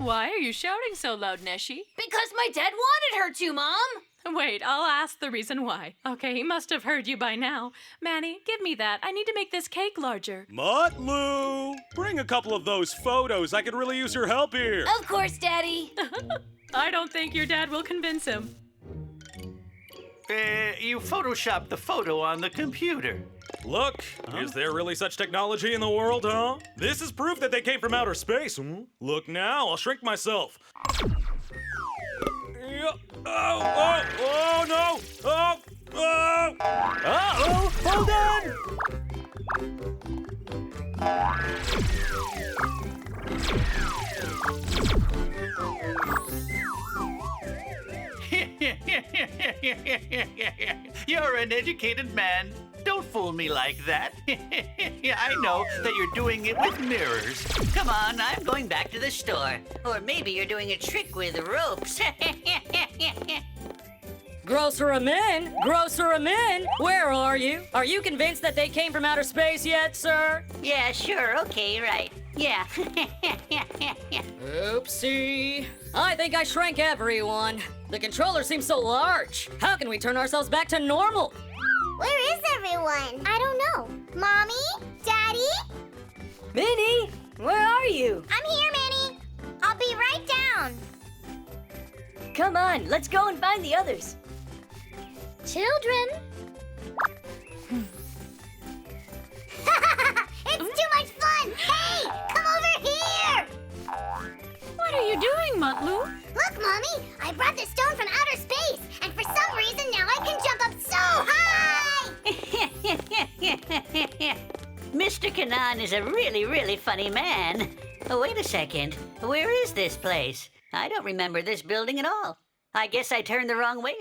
Why are you shouting so loud, Neşe? Because my dad wanted her to, Mom. Wait, I'll ask the reason why. Okay, he must have heard you by now. Manny, give me that. I need to make this cake larger. Mutlu! Bring a couple of those photos. I could really use your help here. Of course, Daddy. I don't think your dad will convince him. You photoshopped the photo on the computer. Look, is there really such technology in the world, huh? This is proof that they came from outer space. Look now, I'll shrink myself. Oh, no! Oh! Uh-oh! Hold on! You're an educated man. Don't fool me like that. I know that you're doing it with mirrors. Come on, I'm going back to the store. Or maybe you're doing a trick with ropes. Grocer men! Grocer men! Where are you? Are you convinced that they came from outer space yet, sir? Yeah, sure, okay, right. Yeah. Oopsie. I think I shrank everyone. The controller seems so large. How can we turn ourselves back to normal? Where is everyone? I don't know. Mommy? Daddy? Minnie, where are you? I'm here, Minnie. I'll be right down. Come on, let's go and find the others. Children? It's too much fun! Hey, come over here! What are you doing, Mutlu? Look, Mommy, I brought this stone from outer space, and for some reason now I can jump up so high! Mr. Kanan is a really, really funny man. Oh, wait a second. Where is this place? I don't remember this building at all. I guess I turned the wrong way.